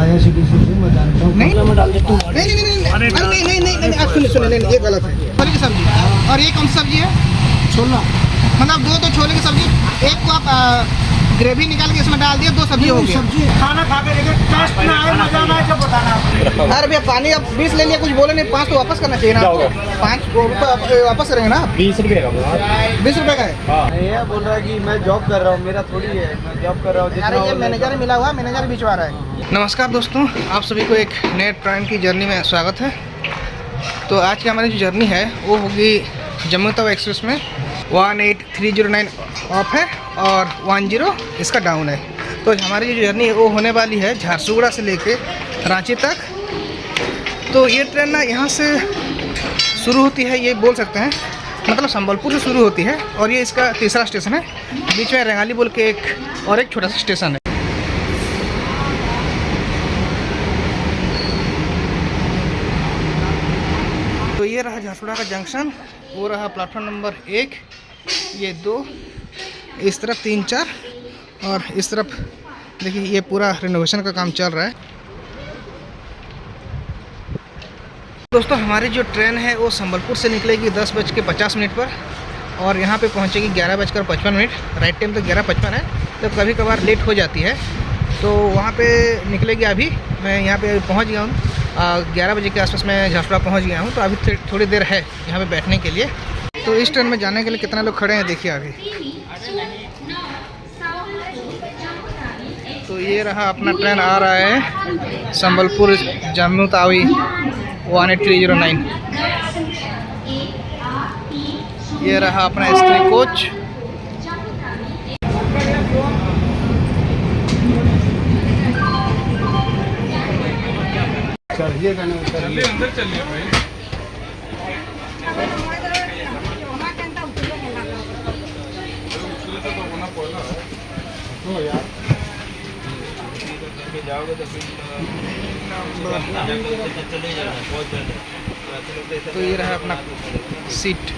नहीं मैं डाल देता हूँ। नहीं आप सुनिए नहीं, ये गलत है। छोले की सब्जी और ये कौन सी सब्जी है? छोला। मतलब दो तो छोले की सब्जी, एक को आप ग्रेवी निकाल के इसमें डाल दिया, दो सब्जी हो गई। सब्जी खाना खा के देखिए, टेस्ट ना आए, मजा ना आए, जब बताना। अरे भैया पानी अब 20 ले लिया, कुछ बोले नहीं, 5 तो वापस करना चाहिए ना आपको। 5 वापस करेंगे ना। 20 रुपये का 20 रुपये का है। ये बोल रहा है कि मैं जॉब कर रहा हूँ, मेरा थोड़ी है, मैं जॉब कर रहा हूँ। अरे ये मैनेजर मिला हुआ, मैनेजर बिचवा रहा है। नमस्कार दोस्तों, आप सभी को एक नए ट्रेन की जर्नी में स्वागत है। तो आज की हमारी जो जर्नी है वो होगी जम्मू तवी एक्सप्रेस में। 18309 ऑफ है और 10 इसका डाउन है। तो हमारी जो जर्नी है वो होने वाली है झारसुगुड़ा से लेके रांची तक। तो ये ट्रेन ना यहाँ से शुरू होती है, ये बोल सकते हैं, मतलब संबलपुर से शुरू होती है और ये इसका तीसरा स्टेशन है। बीच में रेंगाली बोल के एक छोटा सा स्टेशन है। तो ये रहा झारसुगुड़ा का जंक्शन, वो रहा प्लेटफॉर्म नंबर 1, ये 2, इस तरफ 3, 4 और इस तरफ देखिए ये पूरा रिनोवेशन का काम चल रहा है। दोस्तों हमारी जो ट्रेन है वो संबलपुर से निकलेगी 10:50 पर और यहाँ पे पहुँचेगी 11:55। राइट टाइम तो 11:55 है, तो कभी कभार लेट हो जाती है। तो वहाँ पे निकलेगी। अभी मैं यहाँ पे पहुँच गया हूँ, 11 बजे के आसपास मैं झारसुगुड़ा पहुँच गया हूँ। तो अभी थोड़ी देर है यहाँ पे बैठने के लिए। तो इस ट्रेन में जाने के लिए कितना लोग खड़े हैं देखिए अभी। तो ये रहा अपना ट्रेन आ रहा है संबलपुर जम्मू तावी 18309। ये रहा अपना स्त्री कोच। चलिए अंदर चलिए भाई। तो ये रहा अपना सीट।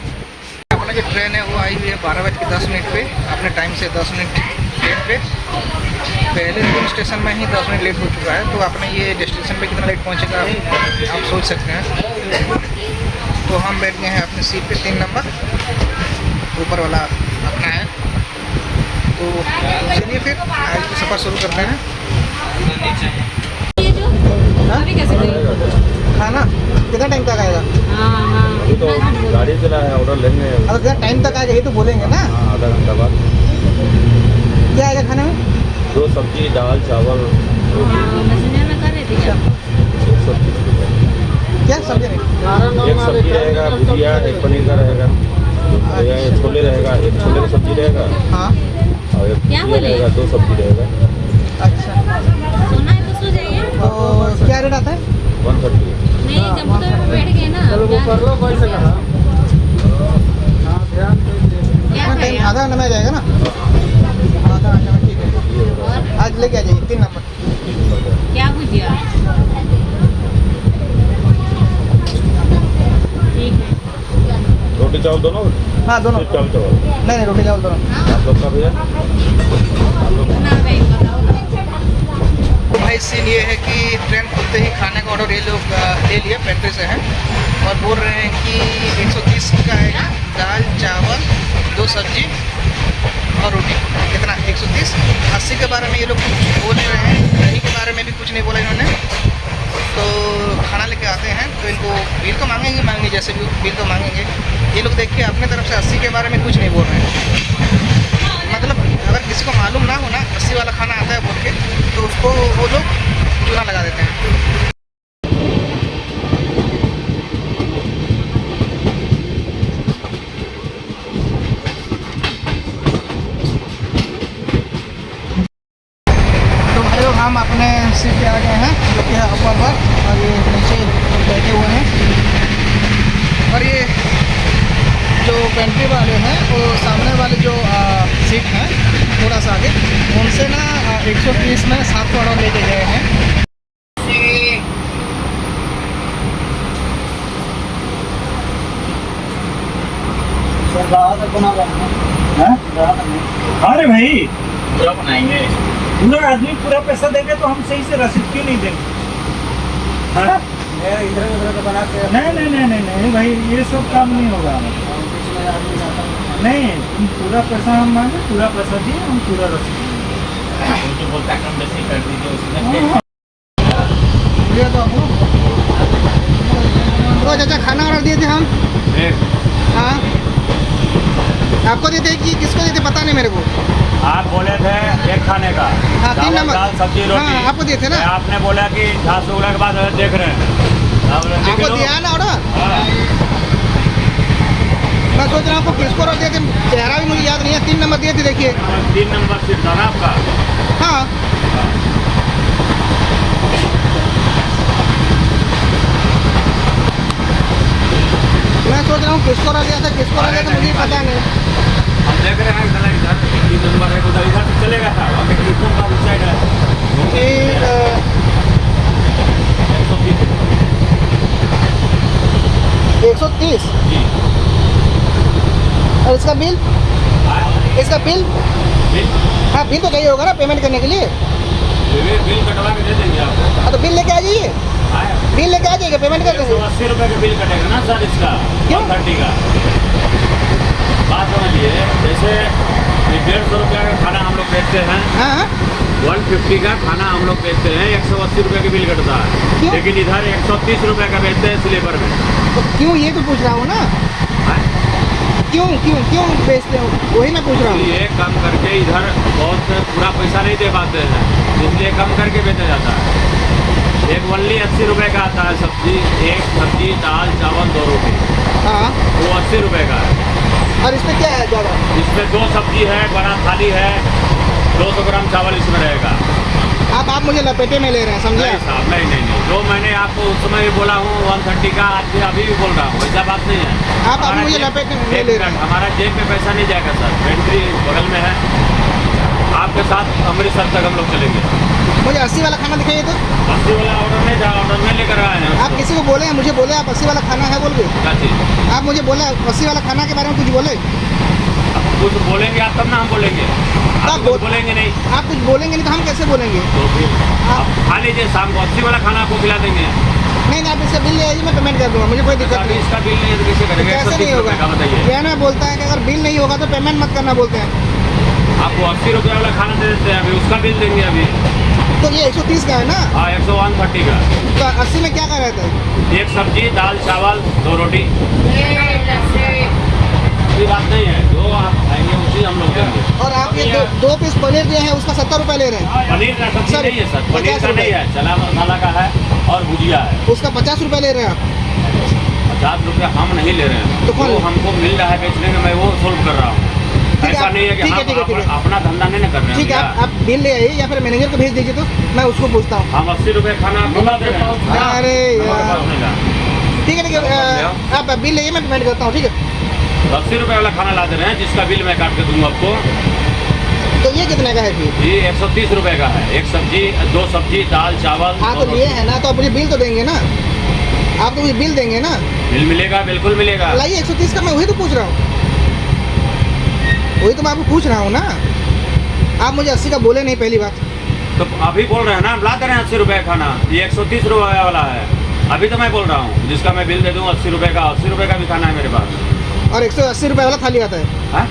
अपना जो ट्रेन है वो आई हुई है 12:10 पे, अपने टाइम से 10 मिनट लेट पे। पहले 3 स्टेशन में ही 10 मिनट लेट हो चुका है। तो आपने ये डेस्टिनेशन पे कितना लेट पहुंचेगा आप सोच सकते हैं। तो हम बैठ गए हैं अपनी सीट पे 3 नंबर, ऊपर वाला अपना है। तो चलिए फिर आज का सफ़र शुरू करते हैं। अभी कैसे खाना कितना टाइम तक आएगा? अभी तो गाड़ी चला है, ऑर्डर लेंगे। अगर टाइम तक आएगा ये तो बोलेंगे ना। आधा घंटा बाद। क्या आएगा खाने में? 2 सब्जी, दाल, चावल, मैसेंजर में कर रहे थे क्या? 130 रुपये। क्या सब्जी नहीं? एक सब्जी रहेगा, भुजिया, एक पनीर का रहेगा, एक छोले रहेगा, एक छोले की सब्जी रहेगा। हाँ और एक क्या भुजिया बोले? रहेगा, 2 सब्जी रहेगा। अच्छा, सोना है तो सो जाइए। तो क्या रेट आता है? 130। नहीं जम्मू तो बैठ गए ना। क्या टाइम खाएगा? आधा घंटा में आ जाएगा ना? आधा घंटा में ठीक है। आज लेके आ जाइए 3 नंबर। क्या भुजिया? ठीक है। रोटी चावल दोनों? हाँ दोनों। सिर्फ चावल चावल। नहीं रोटी चावल दोनों। आप लोग का भैया? आप लोग कितना टाइम बताओ? तो भाई सीन ये है कि ट्रेन खुलते ही खाने का ऑर्डर ये लोग ले लिया, पेंट्री से हैं और बोल रहे हैं कि 130 का आएगा, दाल, चावल, 2 सब्जी और रोटी। कितना? 130। 80 के बारे में ये लोग कुछ बोल नहीं रहे हैं, दही के बारे में भी कुछ नहीं बोला इन्होंने। तो खाना लेके आते हैं तो इनको बिल तो मांगेंगे, जैसे भी बिल तो मांगेंगे। ये लोग देखिए अपने तरफ से 80 के बारे में कुछ नहीं बोल रहे हैं। मतलब अगर किसी को मालूम ना हो ना 80 वाला खाना आता है बोल के, तो उसको वो लोग चूना लगा देते हैं। तो भाई लोग हम अपने सीट पे आ गए हैं, जो कि है ऊपर पर, और ये नीचे बैठे हुए हैं। और ये जो पेंट्री वाले हैं वो सामने वाले जो सीट हैं थोड़ा सा आगे, उनसे ना 130 में 7 ऑर्डर लेके गए हैं। अरे भाई क्या बनाएंगे? पूरा आदमी पूरा पैसा देंगे तो हम सही से रसीद क्यों नहीं देंगे? हाँ? इधर उधर का बना के नहीं भाई, ये सब काम नहीं होगा। नहीं, तुम पूरा पैसा हम मांगे, पूरा पैसा दिए, हम पूरा रसीद देंगे। तो बोलता कम बेसी कर दीजिए उसमें। हाँ, भैया तो आपको तो चाचा खाना ऑर्डर दिए थे हम। हाँ, आपको दिए थे कि किसको दिए थे पता नहीं मेरे को। आप बोले थे एक खाने का, हाँ, 3 चावल, नंबर। दाल, सब्जी, रोटी। हाँ, आपको दिए थे ना। आपने बोला कि झारसुगुड़ा के बाद देख रहे हैं। आपको दिया ना ऑर्डर। मैं सोच रहा हूँ आपको किसको ऑर्डर दिए थे, चेहरा भी मुझे याद नहीं है। 3 नंबर दिए थे, देखिए। 3 नंबर सीट था ना आपका? हाँ, मैं सोच रहा हूँ किसको ऑर्डर दिया था, किसको ऑर्डर दिया था, मुझे पता नहीं। हम देख रहे हैं इधर 3 नंबर है, उधर इधर से चलेगा था। अभी कितने का उस साइड है? कि 130 जी। और इसका बिल, इसका बिल, बिल हाँ बिल तो चाहिए होगा ना पेमेंट करने के लिए। बिल कटवा के दे देंगे आपको। हाँ तो बिल लेके आ जाइए, बिल लेके आ जाइएगा, पेमेंट कर देंगे। 180 रुपये का बिल कटेगा ना सर इसका, क्यों? 130 का। बात समझिए, जैसे 150 रुपये का खाना हम लोग बेचते हैं, हाँ 150 का खाना हम लोग बेचते हैं, 180 रुपये का बिल कटता है। क्यों? लेकिन इधर 130 रुपये का बेचते हैं स्लीपर में। तो क्यों, ये तो पूछ रहा हूँ ना, क्यों क्यों क्यों बेचते हो, वही मैं पूछ रहा हूँ। ये कम करके इधर बहुत पूरा पैसा नहीं दे पाते हैं, इसलिए कम करके बेचा जाता है। एक वनली 80 रुपये का आता है सब्जी, एक सब्जी, दाल, चावल, 2 रोटी, हाँ, वो 80 रुपये का है। और इसमें क्या है ज़्यादा? इसमें 2 सब्जी है, बड़ा थाली है, 200 ग्राम चावल इसमें रहेगा। आप मुझे लपेटे में ले रहे हैं, समझे नहीं आप? साहब, नहीं नहीं नहीं, जो मैंने आपको उस समय बोला हूँ 130 का, आज अभी भी बोल रहा हूँ, ऐसा बात नहीं है। आप हमारा मुझे जेब- लपेटे में एक ले रहे मिनट, हैं। हमारा जेब में पैसा नहीं जाएगा सर, पेंट्री बगल में है। आपके साथ अमृतसर तक हम लोग चलेंगे। मुझे 80 वाला खाना दिखाइए तो। 80 वाला ऑर्डर नहीं था, ऑर्डर में लेकर आए हैं। आप किसी को बोले हैं, मुझे बोले आप 80 वाला खाना है बोल के। क्या चीज़? आप मुझे बोले 80 वाला खाना के बारे में कुछ बोले। अब कुछ बोलेंगे आप तब ना हम बोलेंगे, आप कुछ बोलेंगे नहीं आप कुछ बोलेंगे नहीं तो हम कैसे बोलेंगे? तो फिर आप खा लीजिए, शाम को 80 वाला खाना आपको खिला देंगे। नहीं आप इसका बिल ले आइए, मैं पेमेंट कर दूंगा, मुझे कोई दिक्कत अभी नहीं। इसका बिल नहीं है तो कैसे करेंगे? कैसे 130 नहीं रुपये का होगा? बताइए। क्या ना बोलता है कि अगर बिल नहीं होगा तो पेमेंट मत करना बोलते हैं। आपको 80 रुपये वाला खाना दे देते हैं, अभी उसका बिल देंगे अभी। तो ये 130 का है ना, हाँ 130 का। तो 80 में क्या क्या रहता है? एक सब्जी, दाल, चावल, 2 रोटी। कोई बात नहीं है, जो आप खाएंगे उसी हम लोग देंगे। और आप ये दो पीस पनीर दिए हैं, उसका 70 रुपये ले रहे हैं। पनीर का सब्जी सर, नहीं है सर, पनीर 50 का नहीं है, चना मसाला का है और भुजिया है। उसका 50 रुपये ले रहे हैं आप। 50 रुपये हम नहीं ले रहे हैं, तो कौन जो ले? हमको मिल रहा है बेचने में, मैं वो सोल्व कर रहा हूँ। ठीक है, ऐसा नहीं है कि ठीक है, हम ठीक है, ठीक है। अपना धंधा नहीं ना कर रहे हैं। ठीक है, भैया। आप बिल ले आइए या फिर मैनेजर को भेज दीजिए, तो मैं उसको पूछता हूँ। हम 80 रुपये खाना बुला दे रहे हैं। अरे हमारे यार, पास नहीं ला। ठीक है, ठीक है, आप बिल ले आइए, मैं पेमेंट करता हूँ, ठीक है। 80 रुपये वाला खाना ला दे रहे हैं, जिसका बिल मैं काट के दूंगा आपको। तो ये कितने का है फिर? ये 130 रुपये का है, एक सब्जी, 2 सब्जी, दाल, चावल। हाँ तो 2 लिए है ना, तो आप मुझे बिल तो देंगे ना, आप तो मुझे बिल देंगे ना। बिल मिलेगा, बिल्कुल मिलेगा। लाइए 130 का, मैं वही तो पूछ रहा हूँ, वही तो मैं आपको पूछ रहा हूँ ना। आप मुझे 80 का बोले नहीं पहली बात। तो अभी बोल रहे हैं ना, ला दे रहे हैं 80 रुपये खाना, ये 130 रुपये वाला है। अभी तो मैं बोल रहा हूँ, जिसका मैं बिल दे दूँ 80 रुपये का, 80 रुपये का भी खाना है मेरे पास। और 180 रुपये वाला थाली आता है। हाँ,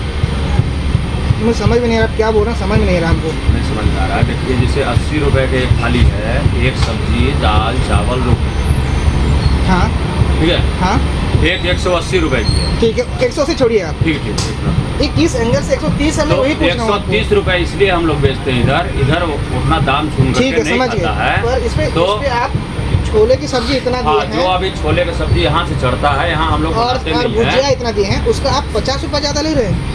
मुझे समझ में नहीं आ रहा, आप क्या बोल रहे हैं, समझ में नहीं आ रहा हमको। नहीं समझ में आ रहा है। देखिए, जैसे 80 रुपये की एक थाली है, एक सब्जी, दाल, चावल, रोटी, हाँ ठीक है। हाँ एक 180 रुपये की है। ठीक है, 180 छोड़िए आप। ठीक है, ठीक है। ये किस एंगल से 130 है, मैं तो वही पूछ रहा हूँ आपको। 130 रुपये इसलिए हम लोग बेचते हैं इधर, इधर उतना दाम सुन ठीक करके है, नहीं समझ खाता गए। है। पर इसमें तो आप छोले की सब्जी इतना हाँ, दिए जो हैं अभी छोले की सब्जी यहाँ से चढ़ता है, यहाँ हम लोग और बनाते नहीं भुजिया है। इतना दिए हैं, उसका आप 50 रुपये ज़्यादा ले रहे हैं।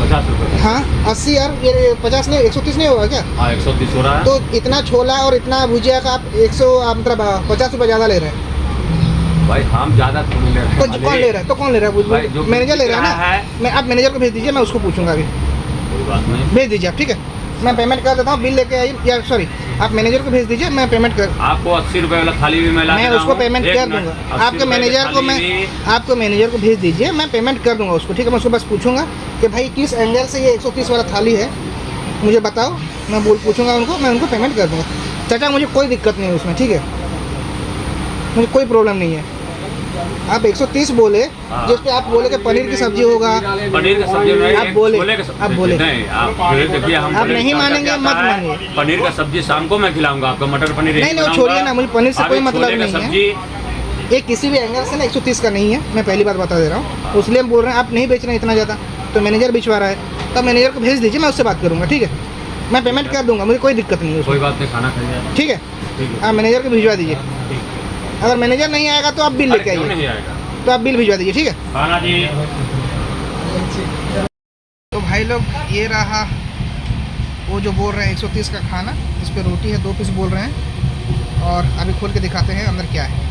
50 रुपये। हाँ 80 यार, ये 50 नहीं, 130 नहीं होगा क्या? हाँ 130 हो रहा है। तो इतना छोला और इतना भुजिया का आप 100 मतलब 50 रुपये ज़्यादा ले रहे हैं। भाई हम ज़्यादा थोड़ी ले रहे तो हैं। कौन ले रहा है? तो कौन ले रहा भाई, है? जो मैनेजर ले रहा है है। ना। मैं आप मैनेजर को भेज दीजिए, मैं उसको पूछूंगा अभी। कोई बात नहीं। भेज दीजिए आप, ठीक है। मैं पेमेंट कर देता हूँ, बिल लेके आइए, या सॉरी आप मैनेजर को भेज दीजिए, मैं पेमेंट कर, आपको 80 रुपये वाला थाली भी मैं ला मैं दे रहा उसको हूँ। पेमेंट एक कर मिनट, दूंगा। 80 आपके रुपये की मैनेजर को थाली मैं भी- आपको मैनेजर को भेज दीजिए, मैं पेमेंट कर दूंगा उसको, ठीक है। मैं उसको बस पूछूंगा कि भाई किस एंगल से ये 130 वाला थाली है, मुझे बताओ, मैं पूछूंगा उनको, मैं उनको पेमेंट कर दूँगा। चाचा मुझे कोई दिक्कत नहीं है उसमें, ठीक है, मुझे कोई प्रॉब्लम नहीं है। आप 130 बोले, हाँ। जिस पे आप बोले कि पनीर की सब्जी होगा, पनीर की सब्जी नहीं, आप बोले, छोले की सब्जी- आप बोले। नहीं, आप देखिए, हम आप बोले नहीं क्या मानेंगे, क्या मत आता है, मानिए। पनीर का सब्जी शाम को मैं खिलाऊंगा आपको, मटर पनीर नहीं, नहीं, वो छोड़िए ना, मुझे पनीर से कोई मतलब नहीं है। सब्जी ये किसी भी एंगल से ना 130 का नहीं है, मैं पहली बात बता दे रहा हूँ। उसलिए हम बोल रहे हैं आप नहीं बेच रहे हैं इतना ज़्यादा, तो मैनेजर भिजवा रहा है, तो मैनेजर को भेज दीजिए, मैं उससे बात करूँगा, ठीक है, मैं पेमेंट कर दूँगा, मुझे कोई दिक्कत नहीं है कोई उसमें, बात नहीं, खाना खाइए। ठीक है। ठीक है, आप मैनेजर को भिजवा दीजिए, ठीक। अगर मैनेजर नहीं आएगा तो आप बिल अरे लेके क्यों आइए, नहीं आएगा? तो आप बिल भिजवा दीजिए, ठीक है। खाना जी। तो भाई लोग ये रहा वो जो बोल रहे हैं 130 का खाना, इस पर रोटी है 2 पीस बोल रहे हैं, और अभी खोल के दिखाते हैं अंदर क्या है।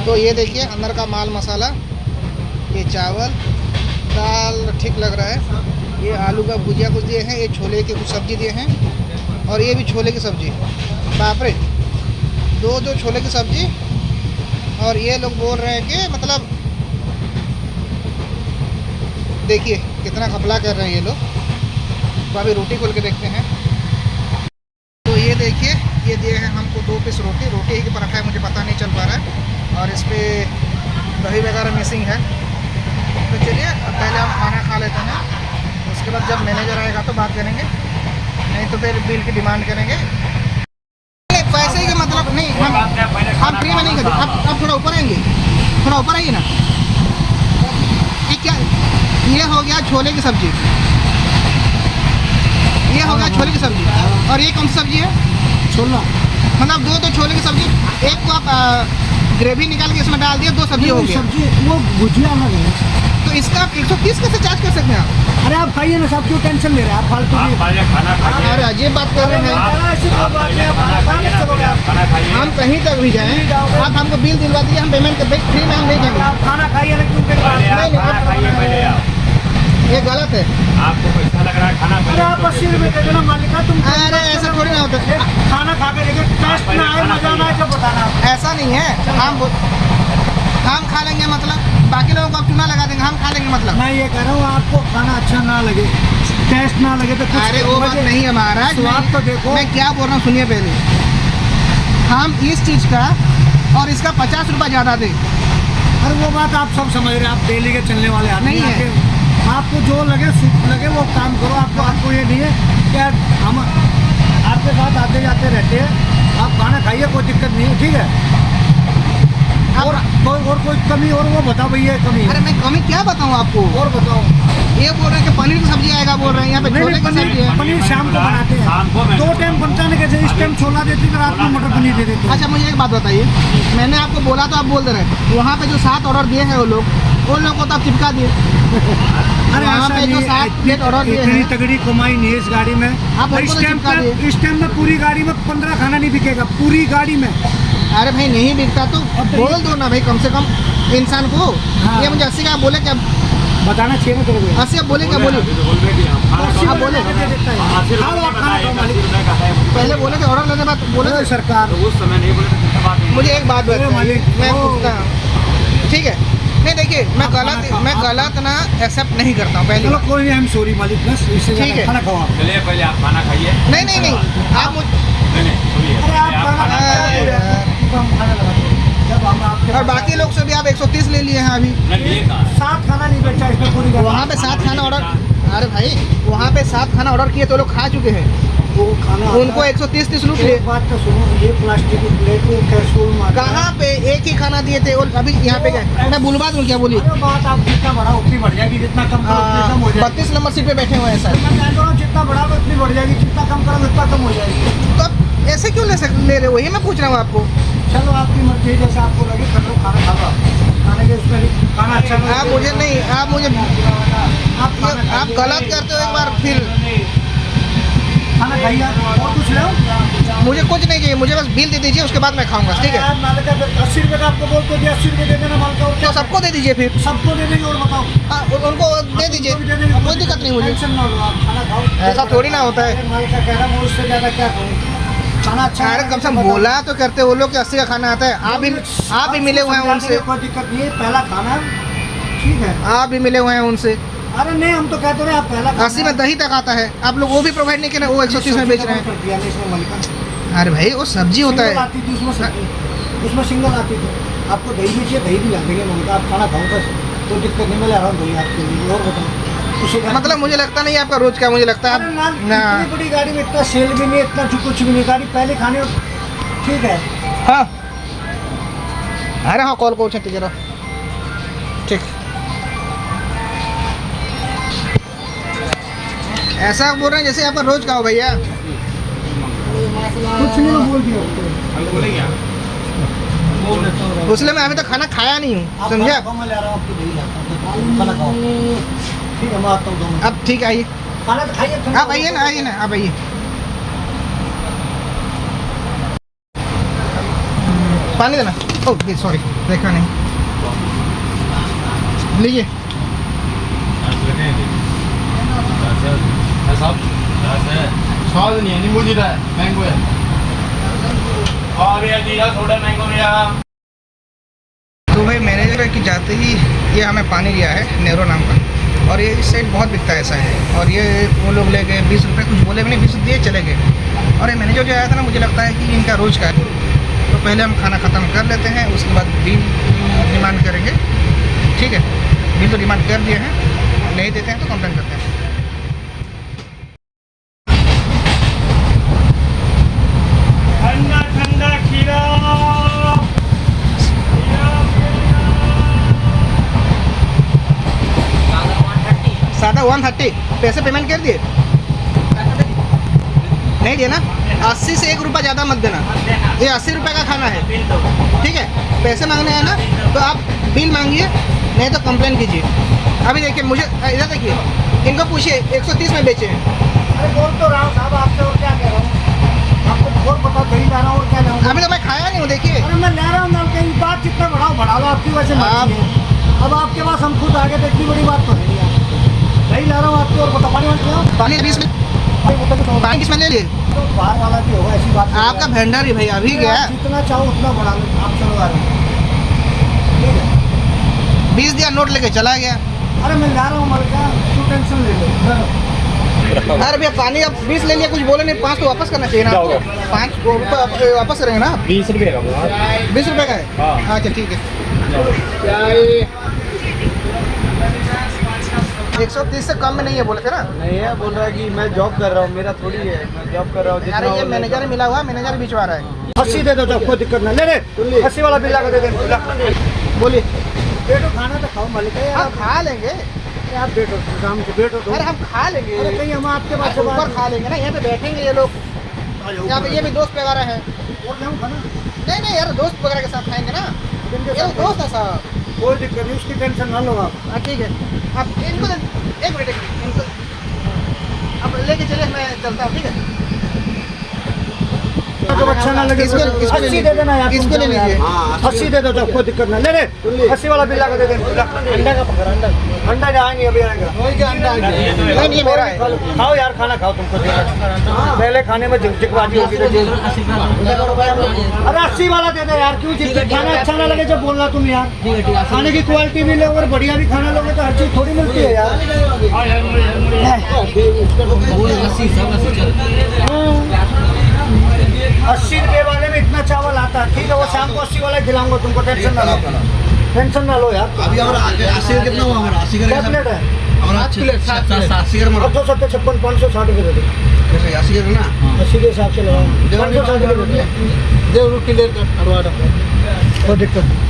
तो ये देखिए अंदर का माल मसाला, ये चावल दाल ठीक लग रहा है, ये आलू का भुजिया कुछ दिए हैं, ये छोले की कुछ सब्जी दिए हैं, और ये भी छोले की सब्जी, बाप रे, दो छोले की सब्जी। और ये लोग बोल रहे हैं कि मतलब देखिए कितना घपला कर रहे हैं ये लोग। तो अभी रोटी खोल के देखते हैं। तो ये देखिए ये दिए हैं हमको 2 पीस रोटी, रोटी ही की पराठा है, मुझे पता नहीं चल पा रहा है, और इस पर दही वगैरह मिसिंग है। तो चलिए पहले हम खाना खा लेते हैं, उसके बाद जब मैनेजर आएगा तो बात करेंगे, नहीं तो फिर बिल की डिमांड करेंगे। पैसे का मतलब नहीं, हम फ्री में नहीं करते। अब थोड़ा ऊपर आएंगे, थोड़ा ऊपर आइए ना। ये क्या, ये हो गया छोले की सब्जी, ये हो गया छोले की सब्जी, और ये कौन सी सब्जी है? छोला। मतलब 2 छोले की सब्जी, एक को आप ग्रेवी निकाल के इसमें डाल दिया, 2 सब्जी हो गई। सब्जी वो भुजिया अलग है। तो इसका आप 130 कैसे चार्ज कर सकते हैं आप? अरे आप खाइए ना, सब क्यों टेंशन ले रहे हैं आप फालतू आप की? पहले खाना खाइए। अरे अजीब बात कर रहे हैं। आप पहले खाना खाइए ना, फिर आप खाना खाइए। हम कहीं तक भी जाएं, आप हमको बिल दिलवा दीजिए, हम पेमेंट कर, फ्री में हम नहीं देंगे। आप खाना खाइए ना, क्यों कर पहले रहे हैं? आप खाना खाइए, पहले आप। ये गलत है। आपको पैसा लग रहा है खाना अरे आप 80 रुपए दे देना मालिका, तुम अरे ऐसा थोड़ी ना होता है, खाना खा के देखो, टेस्ट ना आए, मजा ना आए तो बताना आप। ऐसा नहीं है। हम खा लेंगे मतलब बाकी लोगों को आप चुना लगा देंगे, हम खा लेंगे मतलब। मैं ये कह रहा हूँ आपको खाना अच्छा ना लगे, टेस्ट ना लगे तो कुछ अरे वो बात मजे- नहीं है महाराज, स्वाद तो देखो। मैं क्या बोल रहा हूँ सुनिए पहले। हम इस चीज़ का और इसका 50 रुपये ज़्यादा दें। अरे वो बात आप सब समझ रहे हैं, आप डेली के चलने वाले आदमी नहीं है। आके आपको जो लगे सुख लगे वो काम करो। आपको ये नहीं है कि हम आपके साथ आते जाते रहते हैं, आप खाना खाइए, कोई दिक्कत नहीं है, ठीक है। और कोई कमी और वो बताओ भैया, कमी है। अरे मैं कमी क्या बताऊँ आपको? और बताओ। ये बोल रहे हैं कि पनीर की सब्जी आएगा, बोल रहे हैं यहाँ पे नहीं, छोले की पनीर- सब्जी है। पनीर शाम को बनाते हैं, शाम को मैं- 2 टाइम बनता नहीं, कैसे इस टाइम छोला देती तो रात में मटर पनीर दे देते हैं। अच्छा मुझे एक बात बताइए, मैंने आपको बोला तो आप बोल दे रहे हैं, वहाँ पे जो 7 ऑर्डर दिए हैं वो लोग, उन लोगों को तो आप चिपका दिए। अरे वहाँ ऐसा पे जो नहीं, 7 प्लेट ऑर्डर दिए इतनी हैं, तगड़ी कमाई नहीं है इस गाड़ी में। आप उनको इस तो टाइम चिपका दिए। पे, इस टाइम में पूरी गाड़ी में 15 खाना नहीं बिकेगा, पूरी गाड़ी में। अरे भाई नहीं बिकता तो बोल दो ना भाई, कम से कम इंसान को। हाँ। ये मुझे 80 का बोले क्या, बताना चाहिए ना तेरे को। 80 बोले क्या बोले? अभी तो बोल रहे कि हम खाना अस्सी खाओ। आप बोले। रुपए दे देता है। 80 खाओ रुपए आप का खाना बताइए, खाओ 80 मालिक। रुपए का है। पहले बोले थे ऑर्डर लेने बाद बोले अरे थे। सरकार, तो उस समय नहीं बोले तो कितना बात है? मुझे एक बात अरे मालिक, बताइए, मैं वो- पूछता हूँ, ठीक है? नहीं देखिए, मैं गलत ना एक्सेप्ट नहीं करता हूँ पहले। चलो कोई नहीं, हम सॉरी मालिक, बस इससे ठीक है। ज्यादा खाना खाओ आप। चलिए पहले आप खाना खाइए। नहीं आप मुझे, नहीं सुनिए, अरे पहले आप आप खाना खाना खाइए। हम खाना लगाते हैं। जब हम आपके और बाकी लोग से भी आप 130 ले लिए हैं अभी। मैं लिए कहाँ? 7 खाना नहीं बचा इसमें पूरी गाड़ी। वहाँ पे 7 खाना ऑर्डर, अरे भाई वहाँ पे 7 खाना ऑर्डर किए तो लोग खा चुके हैं, वो खाना उनको 130 लूट लिए। एक बात तो सुनो, ये प्लास्टिक की प्लेट को कैप्सूल मारता है। कहाँ पे एक ही खाना दिए थे और अभी यहाँ पे गए। मैं बुलवा दूँ क्या? बोलिए। अरे बात आप जितना बड़ा उतनी बढ़ जाएगी, जितना कम करो उतनी कम हो जाएगी। 32 नंबर सीट पे बैठे हुए हैं सर। मैं कह रहा हूँ जितना बड़ा उतनी बढ़ जाएगी, जितना कम करो उतना कम हो जाएगी। तो अब ऐसे क्यों ले रहे हो? वही मैं पूछ रहा हूँ आपको। चलो आपकी मर्जी है, जैसे आपको लगे कर लो, खाना खा लो। खाने के उसमें खाना अच्छा आप मुझे नहीं, आप मुझे, आप आप गलत करते हो एक बार फिर। खाना खाइए आप, और कुछ लो। मुझे कुछ नहीं चाहिए, मुझे बस बिल दे दीजिए, उसके बाद मैं खाऊंगा, ठीक है? यार मालिका 80 रुपये का आपको बोलते दिया, 80 रुपये दे देना मालिका, और तो क्या सबको दे दीजिए फिर। सबको दे देंगे। और बताओ, उनको दे दीजिए, उनको भी दे देंगे, कोई दिक्कत नहीं मुझे। टेंशन ना लो, आप खाना खाओ। ऐसा थोड़ी ना होता है। मालिका कह रहा हूँ, उससे ज़्यादा क्या कहूँ। खाना अच्छा अरे कम से कम बोला तो करते वो लोग कि 80 का खाना आता है। आप भी मिले हुए हैं उनसे, कोई दिक्कत नहीं है, पहला खाना ठीक है। आप भी मिले हुए हैं उनसे। अरे नहीं, हम तो कहते रहे आप पहला 80 में दही तक आता है, आप लोग वो भी प्रोवाइड नहीं किया, वो 130 में बेच रहे हैं। अरे भाई वो सब्जी होता है। आती थी उसमें सब्जी, उसमें सिंगल आती थी। आपको दही भी चाहिए, दही भी ला देंगे। मैंने कहा आप खाना खाओ बस, कोई दिक्कत नहीं, मैं ला रहा हूँ दही आपके लिए। और बताओ, मतलब मुझे लगता नहीं आपका रोज का, मुझे लगता है ना। इतनी बड़ी गाड़ी में इतना सेल भी नहीं, इतना कुछ भी नहीं, गाड़ी पहले खाने ठीक है। हाँ अरे हाँ कॉल करो ठीक है ठीक। ऐसा बोल रहे हैं जैसे आपका रोज का हो भैया। कुछ नहीं, मैं बोल दिया उसको। उसलिए मैं अभी तक खाना खाया नहीं हूँ, समझे आप? मैं ले रहा हूँ आपकी दही लाता हूँ, खाना खाओ ठीक है। मैं आता हूँ 2 मिनट। अब ठीक है आइए, खाना तो खाइए, आप आइए ना, आइए ना, आप आइए। पानी देना। ओह सॉरी, देखा नहीं, लीजिए। स्वाद नहीं है, नींबू जीरा है, मैंगो है। और भैया जीरा सोडा मैंगो भैया। तो भाई मैनेजर की जाते ही ये हमें पानी दिया है नेरो नाम का, और ये इस साइड बहुत बिकता है ऐसा है। और ये वो लोग ले गए 20 रुपये, कुछ बोले भी नहीं, 20 दिए चले गए। और ये मैनेजर जो आया था ना, मुझे लगता है कि इनका रोज का है। तो पहले हम खाना ख़त्म कर लेते हैं, उसके बाद बिल डिमांड करेंगे, ठीक है? बिल तो डिमांड कर दिए हैं, नहीं देते हैं तो कंप्लेन करते हैं। ठंडा ठंडा खीरा, सादा 130 पैसे पेमेंट कर दिए? नहीं दिए ना? 80 से 1 रुपया ज़्यादा मत देना। ये 80 रुपये का खाना है, ठीक है? पैसे मांगने हैं ना तो आप बिल मांगिए, नहीं तो कंप्लेन कीजिए। अभी देखिए, मुझे इधर देखिए, इनको पूछिए 130 में बेचे हैं। अरे बोल तो रहा हूँ साहब आपसे, और क्या कह रहा हूँ आपको, और बताओ दही ला रहा हूँ और क्या लाऊँ? अभी तो मैं खाया नहीं हूँ, देखिए। अरे मैं ले रहा हूँ ना, कहीं बात जितना बढ़ाओ बढ़ा लो, आपकी वजह से आप- मर्जी है। अब आपके पास हम खुद आगे तो इतनी बड़ी बात तो है नहीं यार। दही ला रहा हूँ आपकी, और बताओ पानी वानी पिलाओ? पानी 20 में, तो पानी किस में ले लिए? बाहर वाला भी होगा, ऐसी बात नहीं है। आपका वेंडर ही भाई अभी गया, आप जितना चाहो उतना बढ़ा लो, आप चलो आ रहे हैं। ठीक है। 20 दिया, नोट लेके चला गया। अरे मैं ला रहा हूँ मर का, तू टेंशन ले लो। अरे भैया पानी अब 20 ले लिया, कुछ बोले नहीं, 5 तो वापस करना चाहिए ना। 5 रुपये वापस करेंगे ना? 20 रुपये का 20 रुपये का है? हाँ। अच्छा ठीक है। 130 से कम में नहीं है बोले थे ना? नहीं है, बोल रहा है कि मैं जॉब कर रहा हूँ, मेरा थोड़ी है, मैं जॉब कर रहा हूँ। अरे ये मैनेजर मिला हुआ, मैनेजर भिजवा रहा है। 80 दे दो जब, कोई दिक्कत नहीं। ले ले 80 वाला बिल लगा दे दे। बोलिए। बैठो, खाना तो खाओ मालिक है यार। हम खा लेंगे, आप बैठो, काम से बैठो तो। अरे हम खा लेंगे, अरे कहीं हम आपके पास से ऊपर खा लेंगे ना, यहाँ पे बैठेंगे ये लोग, यहाँ पे ये भी दोस्त वगैरह हैं। और जाऊँ खाना? नहीं नहीं यार, दोस्त वगैरह के साथ खाएंगे ना, इनके ये साथ दोस्त है साहब। कोई दिक्कत नहीं, उसकी टेंशन ना लो आप। हाँ ठीक है, आप इनको एक मिनट इनको अब लेके चले, मैं चलता हूँ, ठीक है? तो अच्छा ना लगे इसको- तो इसको ले 80 दे देना यार, इसको तुम ले जाओ यार। लीजिए। 80 दे दो जब, कोई दिक्कत नहीं। ले ले 80 वाला बिल लगा दे दे। अंडा का पकड़, अंडा जा नहीं, अभी आएगा। नहीं नहीं मेरा है। खाओ यार, खाना खाओ, तुमको पहले खाने में झिकझिकबाजी होगी। अरे 80 वाला दे दे यार, क्यों झिकझिक? खाना अच्छा ना लगे जब बोलना तुम यार। खाने की क्वालिटी भी लोगे और बढ़िया भी खाना लोगे तो हर चीज थोड़ी मिलती है यार। 80 रुपये वाले में इतना चावल आता है, ठीक है? वो शाम को 80 वाला खिलाऊंगा तुमको, टेंशन ना लो, टेंशन ना लो यार। अभी हमारा 80 कितना हुआ हमारा? 80 क्या प्लेट है? हमारा 7 80 अब 270 56 560 रुपये दे दो। कैसे 80 ना? 80 के हिसाब से लगाओ, 560 रुपये दे दो। क्लियर कर कोई दिक्कत नहीं।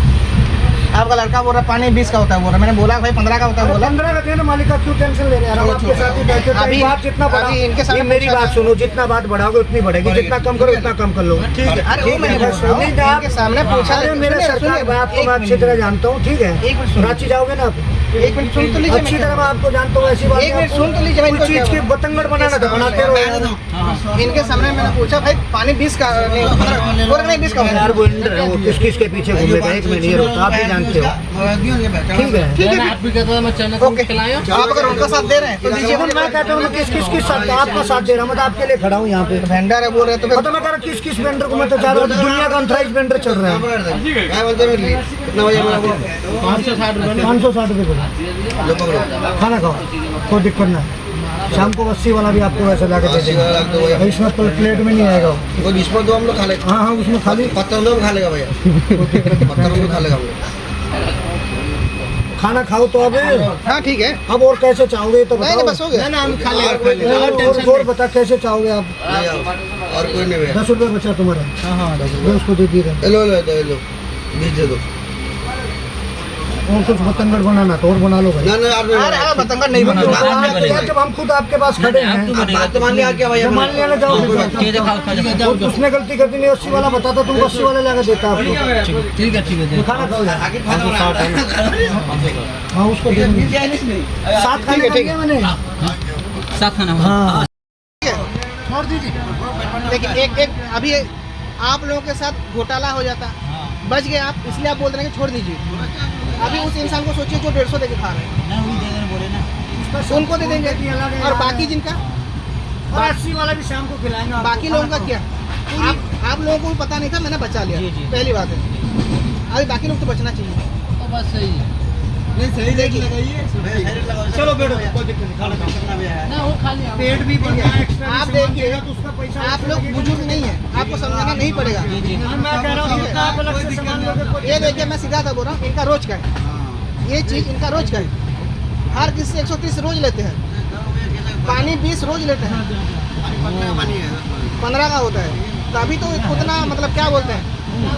आपका लड़का बोल रहा है पानी 20 का होता है, बोल रहा है। मैंने बोला भाई 15 का होता है, बोला। 15 का देना मालिक का, क्यों टेंशन ले रहे हैं? हम आपके साथ ही बैठे थे। अभी- बात जितना बढ़ा, अभी इनके सामने ये मेरी पूछा बात था। सुनो, जितना बात बढ़ाओगे उतनी बढ़ेगी, जितना कम करो उतना कम कर लो। ठीक है, अरे वो ठीक मैं है, बोल रहा हूँ, नहीं तो आप- इनके सामने पूछा। अरे मेरे सुनिए, सरकार, सुनिए, मैं आपको एक मैं अच्छी तरह जानता हूँ, ठीक है? एक मिनट सुनिए। रांची जाओगे ना आप? एक मिनट सुन तो लीजिए, अच्छी तरह मैं आपको जानता हूँ, ऐसी बात एक मिनट सुन तो लीजिए, मैं कोई इनको चीज क्या की बतंगड़ बनाना था, बनाते रहो। इनके सामने मैंने पूछा भाई पानी 20 का नहीं 15 और नहीं 20 का यार वो इंटर है, वो किस किस के पीछे घूमेगा, एक मिनट ये होता आप ही जानते हो। ठीक है, ठीक है आप भी कहते हो मैं चना ओके, आप अगर उनका साथ दे रहे हैं तो दीजिए। मैं कहता हूँ किस किस किस साथ आपका साथ दे रहा हूँ, मैं तो आपके लिए खड़ा हूँ यहाँ पे। वेंडर है बोल रहे हैं तो फिर तो मैं कह रहा किस किस वेंडर को मैं तो चाह रहा हूँ, दुनिया का अनथराइज्ड वेंडर चल रहा है। क्या बोलते हैं मेरे लिए कितना बजे बोला 560 रुपये बोला, खाना खाओ कोई दिक्कत ना है। शाम को 80 वाला भी आपको वैसे ला के दे देंगे, इसमें प्लेट में नहीं आएगा वो। कोई इसमें दो हम लोग खा लेंगे। हाँ हाँ उसमें खाली पत्थर लोग खा लेगा भैया, पत्थर लोग खा लेगा हम लोग। खाना खाओ तो अब हाँ ठीक है, अब और कैसे चाहोगे तो नहीं बताओ। बस हो गया ना, हम खा और बता कैसे चाहोगे आप। और कोई नहीं भैया। 10 रुपये बचा तुम्हारा, हाँ उसको दे दिए। लो लो लो लो 20 दे दो। और कुछ बतंगड़ बनाना तो और बना लो भाई। ना अरे बतंगड़ नहीं बना, जब हम खुद आपके पास खड़े हैं, बात तो मान लिया क्या भैया, मान लिया ना जाओ। उसने गलती कर दी, नहीं 80 वाला बता तो तुम 80 वाले लगा देता आपको। ठीक है खाना खाओ यार। हाँ उसको दे देंगे। साथ खाने खाएंगे मैंने, साथ खाना हाँ छोड़ दीजिए। लेकिन एक अभी आप लोगों के साथ घोटाला हो जाता, बच गए आप, इसलिए आप बोल रहे हैं कि छोड़ दीजिए। अभी उस इंसान को सोचिए जो 150 देके खा रहे हैं, उनको दे देंगे। और बाकी जिनका 80 वाला भी शाम को खिलाएंगे। बाकी लोगों का क्या, आप लोगों को भी पता नहीं था, मैंने बचा लिया, पहली बात है। अभी बाकी लोग तो बचना चाहिए। तो बस सही है, नहीं सही देखिए। चलो बैठो, कोई दिक्कत नहीं, खाना ना वो खा लिया, पेट भी भर गया एक्स्ट्रा। आप देखिए तो उसका पैसा, आप लोग बुजुर्ग नहीं है, आपको समझाना नहीं पड़ेगा। मैं कह रहा हूँ आप अलग से सामान लोगे। ये देखिए मैं सीधा था बोल रहा हूँ, इनका रोज का है ये चीज, इनका रोज का है। हर किसी से 130 रोज लेते हैं, पानी 20 रोज लेते हैं, 15 का होता है। तो अभी तो उतना मतलब क्या बोलते हैं,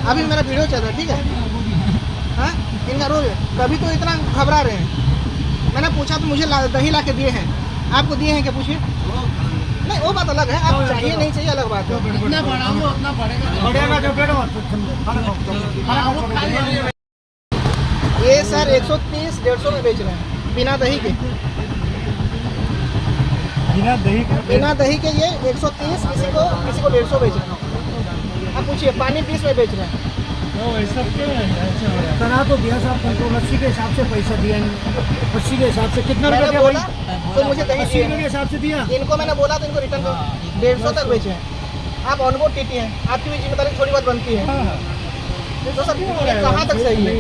अभी मेरा वीडियो चल रहा है ठीक है, हाँ इनका रोज है, तभी तो इतना घबरा रहे हैं। मैंने पूछा तो मुझे दही ला के दिए हैं, आपको दिए हैं क्या पूछिए। नहीं वो बात अलग है, आप चाहिए नहीं चाहिए अलग बात है। जितना बढ़ाऊंगा उतना बढ़ेगा जो बैठो। ये सर 130-150 में बेच रहे हैं बिना दही के, बिना दही के ये 130, किसी को 150 बेच रहे हैं। आप पूछिए, पानी 20 में बेच रहे हैं। करा तो दिया साहब, कंट्रोल 80 के हिसाब से पैसा दिया, 80 के हिसाब से कितना रुपया बोला तो मुझे दही 80 के हिसाब से दिया। इनको मैंने बोला तो इनको रिटर्न करो, 150 तक बेचे हैं। आप ऑनबोर्ड टीटी हैं, आपकी भी जिम्मेदारी थोड़ी बहुत बनती है। तो सर कहाँ तक सही है,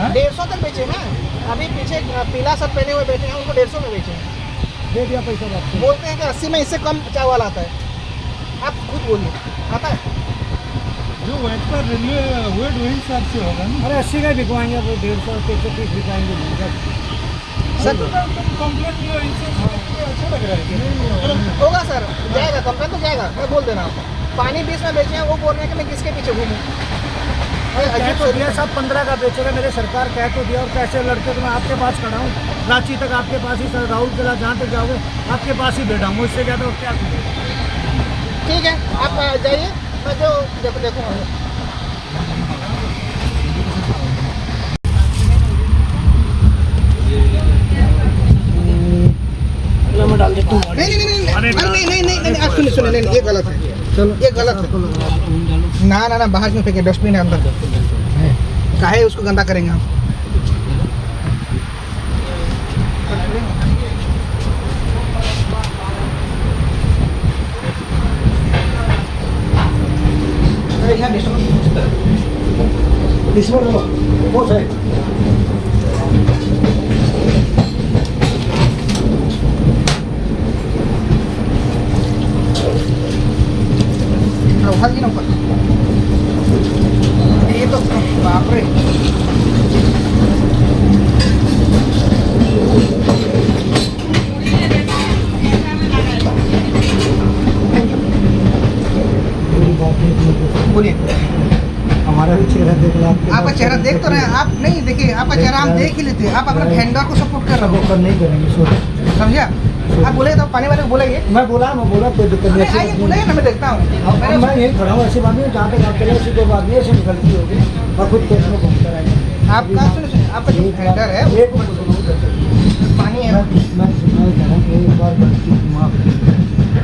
150 तक बेचे हैं। अभी पीछे पीला शर्ट पहने हुए बैठे हैं, उनको 150 में बेचे हैं, दे दिया पैसा। बोलते हैं कि 80 में इससे कम चावल आता है। आप खुद बोलिए आता है जो वेट पर रेलवे वेट वही हिसाब से होगा ना। अरे 80 का बिकवाएंगे, वो 150 130 बिकाएंगे सर। कंप्लेंट अच्छा लग रहा है, होगा सर, जाएगा कंप्लेन तो जाएगा, मैं बोल दे रहा हूँ। पानी 20 में बेचे हैं, वो बोल रहे हैं कि मैं किसके पीछे घूमूँ। अजीब तो दिया साहब, 15 का बेचोगे, मेरे सरकार कह तो दिया। और कैसे लड़के तो मैं आपके पास खड़ा हूँ, रांची तक आपके पास ही, सर राहुल किला जहाँ तक जाओगे आपके पास ही बैठा हूँ, इससे क्या तो क्या। ठीक है आप जाइए, मैं जो देखूँगा। मैं डाल देता हूँ। नहीं आप सुनिए नहीं, ये गलत है, चलो ये गलत है। ना बाहर क्यों फेंके, डस्टबिन है अंदर, काहे उसको गंदा करेंगे हम। उठा ना ऊपर, ये तो बाप रे। बोलिए, हमारा भी चेहरा देख लो। आपका चेहरा देख तो रहे हैं आप, नहीं देखिए आपका चेहरा हम देख ही लेते हैं। आप अपने वेंडर को सपोर्ट कर रहे हो, नहीं करेंगे, समझिए। आप बोले तो पानी वाले को बोलेंगे, मैं बोला कोई दिक्कत नहीं। आइए बोलेंगे ना, मैं देखता हूँ। मैं यही खड़ा हूँ, ऐसी बात नहीं, जहाँ तक आप चले ऐसी कोई बात नहीं, ऐसी गलती होगी और खुद केस में घूमकर आएंगे। आपका सुनिए, आपका जो वेंडर है एक पानी है। मैं कह रहा हूँ कि एक बार गलती माफ कीजिए।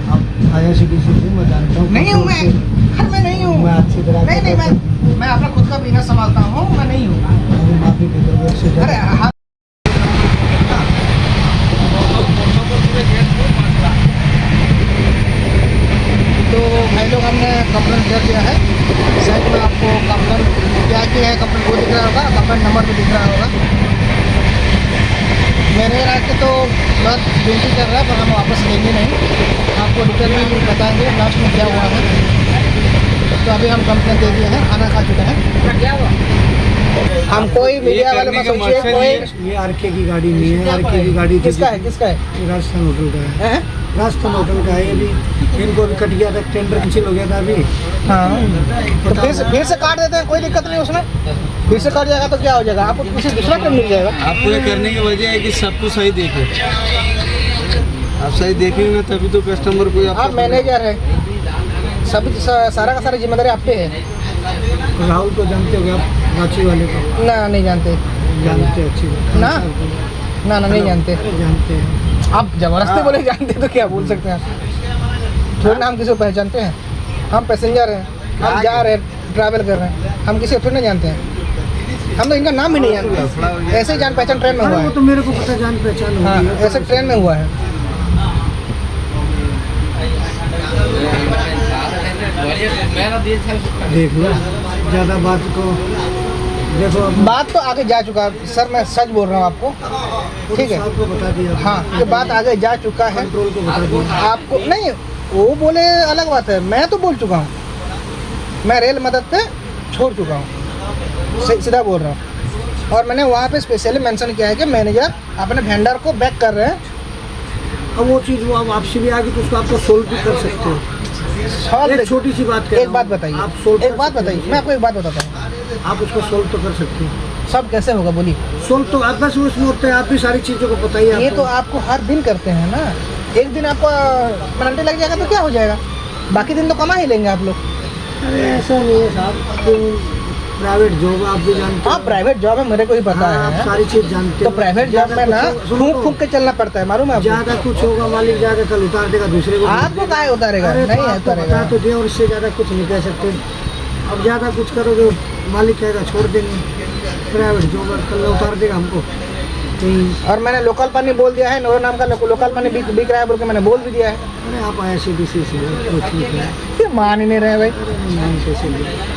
आप IRCTC से मैं जानता हूँ। नहीं हूँ मैं, हर मैं नहीं हूँ। मैं अच्छी तरह नहीं मैं अपना खुद का बिजनेस संभालता हूँ, मैं नहीं हूँ। माफी दे दो उससे अरे हाँ। तो भाई लोग हमने कंप्लेन कर दिया है। साइड में आपको कंप्लेन क्या किया है, कंप्लेन वो दिख रहा होगा, कंप्लेन नंबर भी दिख रहा होगा। मैनेजर आके तो बहुत विनती कर रहा है, पर हम वापस लेंगे नहीं, आपको डिटेल में बताएंगे लास्ट में क्या हुआ है। तो अभी हम कंप्लेन दे दिए हैं, खाना खा चुके हैं। क्या हुआ? हम कोई मीडिया वाले में सोचिए कोई। ये RK की गाड़ी नहीं है, RK की गाड़ी किसका है, किसका है? ये राजस्थान होटल का है। हैं? राजस्थान होटल का है। अभी इनको अभी कट गया था, टेंडर कैंसिल हो गया था अभी। हाँ, तो फिर से काट देते हैं, कोई दिक्कत नहीं उसमें। फिर से कट जाएगा तो क्या हो जाएगा, आपको किसी दूसरा ट्रेन मिल जाएगा। आपको ये करने की वजह है कि सब कुछ सही देखे। आप सही देखेंगे तभी तो कस्टमर को आप मैनेजर है, सब सारा का सारा जिम्मेदारी आप पे है। राहुल को जानते हो आप, रांची वाले को? ना नहीं जानते। जानते अच्छी ना ना नहीं जानते। अरे जानते हैं। आप जबरदस्ती बोले जानते तो क्या बोल सकते हैं। थोड़ी ना हम किसी को पहचानते हैं, हम पैसेंजर हैं, हम जा रहे हैं, ट्रैवल कर रहे हैं, हम किसी को थोड़ी ना जानते हैं। हम तो इनका नाम भी नहीं जानते, ऐसे ही जान पहचान ट्रेन में हुआ वो है। तो मेरे को पता, जान पहचान हाँ, होगी। ऐसे ट्रेन में हुआ है। देख लो, ज़्यादा बात को देखो। बात तो आगे जा चुका है सर, मैं सच बोल रहा हूँ आपको, ठीक है। आपको बता दिया। हाँ, ये बात आगे जा चुका है। कंट्रोल को बता दिया। आपको नहीं, वो बोले अलग बात है, मैं तो बोल चुका हूँ, मैं रेल मदद पे छोड़ चुका हूँ, सीधा बोल रहा हूँ। और मैंने वहाँ पे स्पेशली मेंशन किया है कि मैनेजर अपने वेंडर को बैक कर रहे हैं। अब वो चीज़ वो अब आपसे भी आगे तो उसको आपको सोल्व भी कर सकते हो। एक छोटी सी बात एक बात बताइए, आप सोल्व एक बात बताइए, मैं आपको एक बात बताता हूँ। आप उसको सोल्व तो कर सकते हो। सब कैसे होगा बोलिए? सोल्व तो आप बस उसमें होते हैं, आप भी सारी चीज़ों को पता ही है ये आपको। तो आपको हर दिन करते हैं ना, एक दिन आपको पेनल्टी लग जाएगा तो क्या हो जाएगा, बाकी दिन तो कमा ही लेंगे आप लोग। अरे ऐसा नहीं है साहब, प्राइवेट जॉब आप भी जानते हाँ, प्राइवेट जॉब है, मेरे को ही पता हाँ, आप है। सारी चीज़ जानते तो हो। प्राइवेट जॉब में ना फूंक फूंक के चलना पड़ता है, मालूम है आपको? ज़्यादा कुछ होगा, मालिक ज़्यादा कल उतार देगा दूसरे को। आपको काहे उतारेगा? अरे नहीं तो आपको उतारेगा। बता तो दिया, और इससे ज़्यादा कुछ नहीं कह सकते। अब ज़्यादा कुछ करोगे मालिक कहेगा छोड़ देंगे, प्राइवेट जॉब कल उतार देगा हमको कहीं। और मैंने लोकल पानी बोल दिया है, नोरा नाम का लोकल पानी बिक रहा है बोल के मैंने बोल भी दिया है। अरे आप IRCTC से तो ठीक है। ये मान ही नहीं रहे भाई। अरे मान कैसे लिया?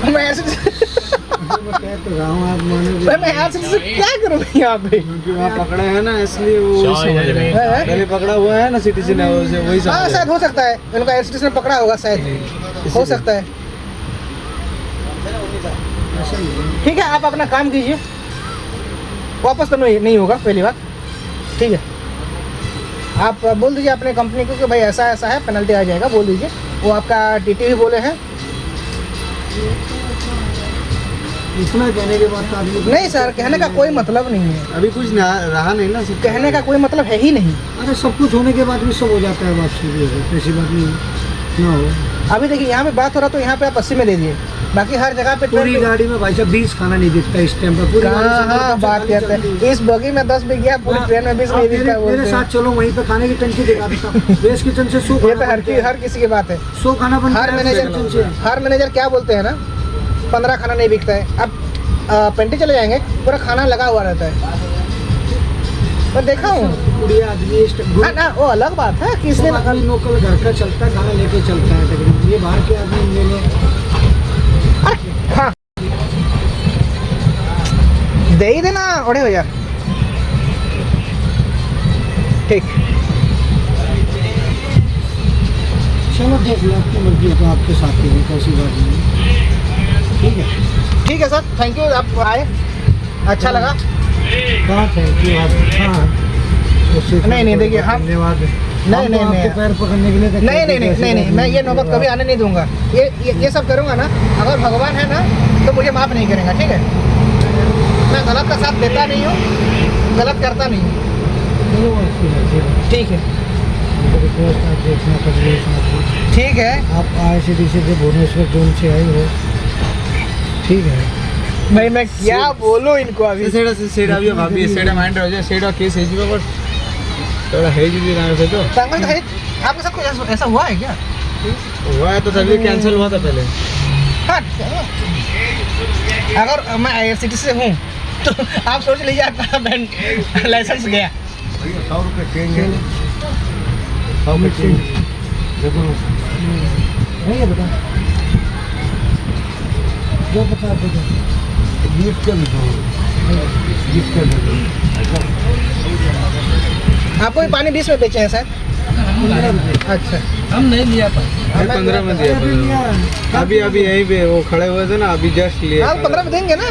मैं ऐसे मैं कह तो रहा हूँ, आप मानोगे। मैं ऐसे क्या करूँ यहाँ पे? क्योंकि वहाँ पकड़े हैं ना, इसलिए वो वही समझ रहे हैं। है? पहले पकड़ा हुआ है ना सिटी से, वही समझ हाँ, रहे शायद हो सकता है इनका एसटीसी ने पकड़ा होगा, शायद हो सकता है। ऐसा नहीं है। ठीक है, आप अपना काम कीजिए, वापस तो नहीं होगा पहली बात, ठीक है। आप बोल दीजिए अपने कंपनी को कि भाई ऐसा ऐसा है, पेनल्टी आ जाएगा, बोल दीजिए। वो आपका TT भी बोले हैं। इतना कहने के बाद तो आदमी नहीं सर, कहने का कोई मतलब नहीं है, अभी कुछ रहा नहीं ना सिर्फ कहने का कोई मतलब है ही नहीं। अरे सब कुछ होने के बाद भी सब हो जाता है वापसी भी, ऐसी बात नहीं ना हो। अभी देखिए यहाँ पे बात हो रहा तो यहाँ पे आप 80 में दे दिए, बाकी हर जगह पे पूरी गाड़ी में भाई साहब 20 खाना नहीं दिखता इस टाइम पर। पूरी गाड़ी से हाँ बात कहते हैं, इस बगी में 10 बिक गया, पूरी ट्रेन में 20 नहीं दिखता मेरे बोलते हैं। साथ चलो, वहीं पे खाने की टंकी दिखा देता हूँ। बेस किचन से 100 ये तो हर किसी की बात है। 100 खाना बनता हर है किचन से। मैनेजर क्या बोलते हैं ना, 15 खाना नहीं बिकता है। अब पेंटी चले जाएंगे, पूरा खाना लगा हुआ रहता है, मैं देखा हूँ। बुढ़िया आदमी ना वो अलग बात है कि इसलिए आदमी लोकल घर का चलता है, खाना लेके चलता है तकरीबन। ये बाहर के आदमी ले लो। हाँ दे ही देना ओढ़े भैया, ठीक। चलो देख लो, आपकी मर्जी तो आपके साथ ही है, कैसी बात नहीं। ठीक है, ठीक है सर, थैंक यू, आप आए, अच्छा लगा। कहाँ थैंक यू आप? हाँ नहीं, देखिए, हम धन्यवाद। नहीं आपके पैर पकड़ने के लिए तो नहीं, मैं ये नौबत कभी आने नहीं दूंगा। ये सब करूंगा ना, अगर भगवान है ना तो मुझे माफ़ नहीं करेगा, ठीक है। मैं गलत का साथ देता नहीं हूँ, गलत करता नहीं हूँ, ठीक है। रिक्वेस्ट आप देखना करिए, ठीक है। आप IRCTC से भुवनेश्वर जोन से आए हो, ठीक है। भाई मैं क्या बोलूं इनको अभी ସେଇଟା ବି ଭାବି ସେଇଟା ମାଇଣ୍ଡ ରହିଛି ସେଇଟା କେସ୍ ହେଇଯିବ ବଟ୍ ସେଇଟା ହେଇଯିବି ତାଙ୍କ ସହିତ तांगल भाई आपके साथ कुछ ऐसा हुआ है क्या हुआ है तो तभी कैंसिल हुआ था पहले हाँ अगर मैं IRCTC से हूँ तो आप सोच लीजिए आपका लाइसेंस गया 100 रुपये चेंज है 100 में चेंज देखो नहीं है बेटा जो 50 दे दो 20 के भी दो 20 के दे दो आपको ये पानी 20 में बेचे हैं सर अच्छा हम नहीं लिया था 15 में दिया अभी अभी यहीं पे वो खड़े हुए थे ना अभी जस्ट लिए हाँ 15 में देंगे ना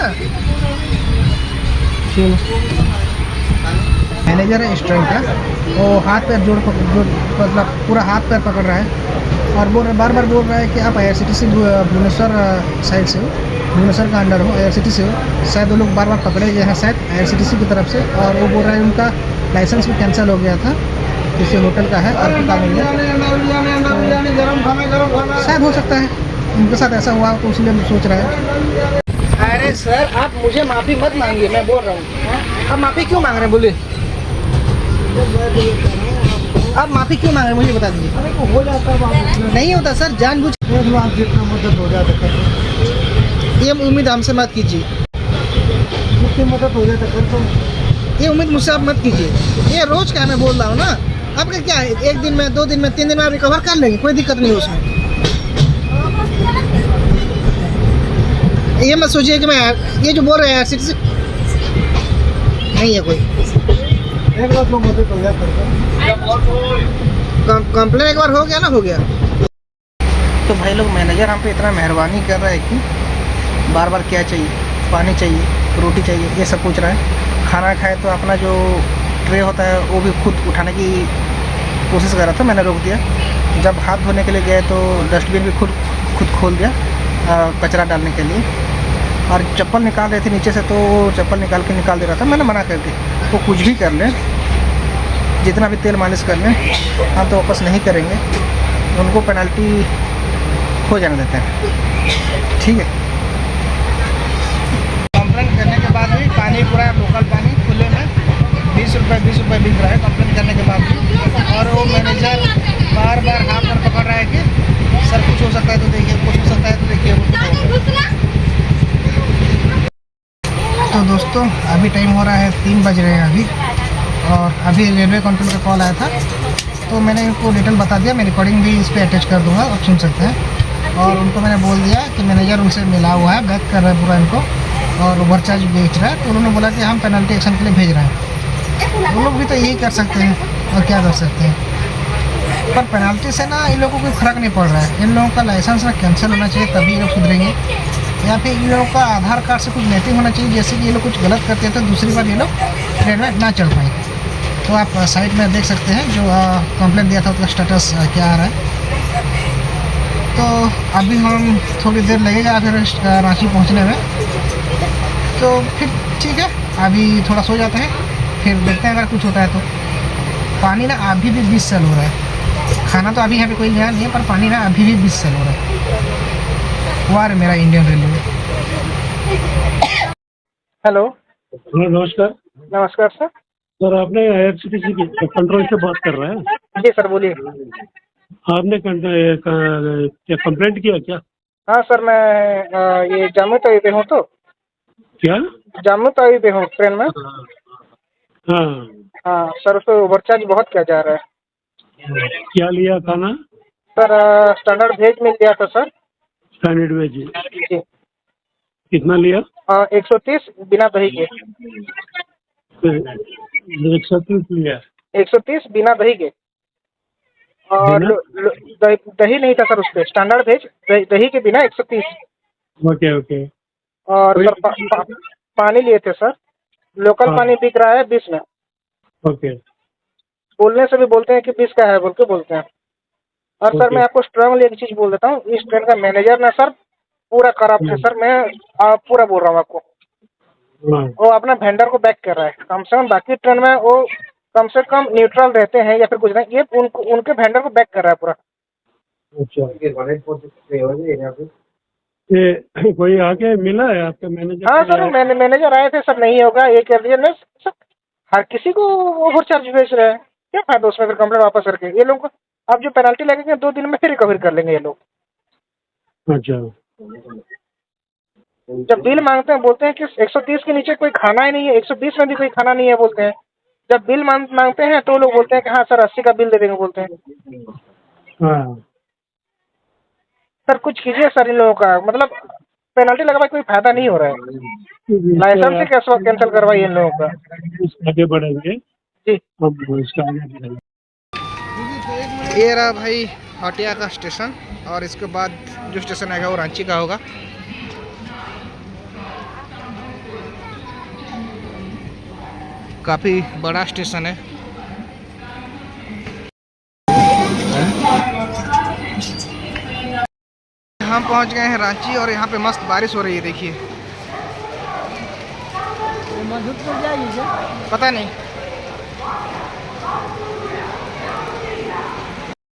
मैनेजर है स्टूडेंट का वो हाथ पैर जोड़ मतलब पूरा हाथ पैर पकड़ रहा है और बार बार बोल रहा है कि आप IRCTC भुवनेश्वर साइड से हो भुवनेश्वर का अंडर हो IRCTC से हो शायद वो लोग बार बार पकड़े गए हैं शायद IRCTC की तरफ से और वो बोल रहा है उनका लाइसेंस भी कैंसिल हो गया था किसी होटल का है और शायद हो सकता है उनके साथ ऐसा हुआ तो इसलिए सोच रहा है अरे सर आप मुझे माफ़ी मत मांगिए मैं बोल रहा हूँ आप माफ़ी क्यों मांग रहे हैं बोलिए आप माफ़ी क्यों मांग रहे हैं मुझे बता दीजिए हो जाता है नहीं होता सर जानबूझ देख लो आप जितना मदद हो जाता कर ये उम्मीद हमसे मत कीजिए जितनी मदद हो जाता कर दो ये उम्मीद मुझसे आप मत कीजिए ये रोज़ का मैं बोल रहा हूँ ना आपका क्या है 1 दिन में 2 दिन में 3 दिन में आप रिकवर कर लेंगे कोई दिक्कत नहीं है उसमें ये मत सोचिए कि मैं ये जो बोल रहे हैं IRCTC नहीं है कोई एक बार तो मदद हो जाता कंप्लेन एक बार हो गया ना हो गया तो भाई लोग मैनेजर हम पे इतना मेहरबानी कर रहा है कि बार बार क्या चाहिए पानी चाहिए रोटी चाहिए ये सब पूछ रहा है खाना खाए तो अपना जो ट्रे होता है वो भी खुद उठाने की कोशिश कर रहा था मैंने रोक दिया जब हाथ धोने के लिए गए तो डस्टबिन भी खुद खोल दिया कचरा डालने के लिए और चप्पल निकाल रहे थे नीचे से तो चप्पल निकाल दे रहा था मैंने मना कर दिया वो कुछ भी कर लें जितना भी तेल मालिश कर लें हम तो वापस नहीं करेंगे उनको पेनल्टी हो जाने देते हैं ठीक है कंप्लेंट करने के बाद भी पानी पूरा लोकल पानी खुले में 20 रुपये बिक रहा है कंप्लेंट करने के बाद भी और वो मैनेजर बार बार हाथ पर पकड़ रहा है कि सर कुछ हो सकता है तो देखिए कुछ हो सकता है तो देखिए तो दोस्तों अभी टाइम हो रहा है 3 बज रहे हैं अभी और अभी रेलवे कंट्रोल का कॉल आया था तो मैंने इनको डिटेल बता दिया मैं रिकॉर्डिंग भी इस पर अटैच कर दूंगा आप सुन सकते हैं और उनको मैंने बोल दिया कि मैनेजर उनसे मिला हुआ है बैक कर रहा है पूरा इनको और ओवरचार्ज बेच रहा है तो उन्होंने बोला कि हम पेनल्टी एक्शन के लिए भेज रहे हैं वो लोग भी तो यही कर सकते हैं और क्या कर सकते हैं पर पेनल्टी से ना इन लोगों को कोई फ़र्क नहीं पड़ रहा है इन लोगों का लाइसेंस ना कैंसिल होना चाहिए तभी ये लोग सुधरेंगे या फिर इन लोगों का आधार कार्ड से कुछ मैचिंग होना चाहिए जैसे कि ये लोग कुछ गलत करते हैं तो दूसरी बार ये लोग ट्रेन में ना चढ़ पाए तो आप साइट में देख सकते हैं जो कंप्लेंट दिया था उसका स्टेटस क्या आ रहा है तो अभी हम थोड़ी देर लगेगा फिर रांची पहुंचने में तो फिर ठीक है अभी थोड़ा सो जाते हैं फिर देखते हैं अगर कुछ होता है तो पानी ना अभी भी 20 सेल हो रहा है खाना तो अभी यहाँ पे कोई नया नहीं है पर पानी ना अभी भी 20 सेल हो रहा है वो आ रहा है मेरा इंडियन रेलवे हेलो नमस्कार नमस्कार सर सर आपने IRCTC के कंट्रोल से बात कर रहे हैं जी सर बोलिए आपने क्या कंप्लेंट किया क्या हाँ सर मैं ये जम्मू तवी पे हूँ तो क्या जम्मू तवी पे हूँ ट्रेन में हाँ हाँ सर उस पर ओवरचार्ज बहुत किया जा रहा है क्या लिया खाना सर स्टैंडर्ड वेज मिल गया था सर स्टैंडर्ड वेज जी कितना लिया 130 बिना दही के 130 लिया 130 बिना दही के और दही नहीं था सर उस पर स्टैंडर्ड वेज दही के बिना 130 ओके ओके और सर पानी लिए थे सर लोकल हाँ। पानी बिक रहा है 20 में ओके बोलने से भी बोलते हैं कि 20 का है बोल के बोलते हैं और सर मैं आपको स्ट्रांगली एक चीज़ बोल देता हूँ इस ट्रेन का मैनेजर ना सर पूरा करप्ट है सर मैं पूरा बोल रहा हूँ आपको हाँ वो अपना वेंडर को बैक कर रहा है कम से कम बाकी ट्रेन में वो कम से कम न्यूट्रल रहते हैं या फिर कुछ नहीं ये उनके वेंडर को बैक कर रहा है पूरा अच्छा ये कोई आके मिला है आपका मैनेजर? हाँ सर, मैनेजर आए थे सर, नहीं होगा ये कह दिया ना सर। हर किसी को ओवर चार्ज भेज रहे हैं, क्या फायदा उसमें फिर कंप्लेंट वापस करके। ये लोग अब जो पेनल्टी लगेंगे 2 दिन में फिर रिकवरी कर लेंगे ये लोग। अच्छा। जब बिल मांगते हैं बोलते हैं कि 130 के नीचे कोई खाना ही नहीं है, 120 में भी कोई खाना नहीं है बोलते हैं। जब बिल मांगते हैं तो लोग बोलते हैं कि हाँ सर 80 का बिल दे देंगे बोलते हैं। हाँ। सर कुछ कीजिए सर इन लोगों का, मतलब पेनल्टी लगवा कोई फायदा नहीं हो रहा है। लाइसेंस ही कैसे कैंसिल करवाइए इन लोगों का। आगे बढ़ेंगे जी हम, इसका आगे बढ़ेंगे। ये रहा भाई हटिया का स्टेशन, और इसके बाद जो स्टेशन आएगा वो रांची का होगा। काफ़ी बड़ा स्टेशन है। हम पहुंच गए हैं रांची, और यहाँ पे मस्त बारिश हो रही है, देखिए। पता नहीं।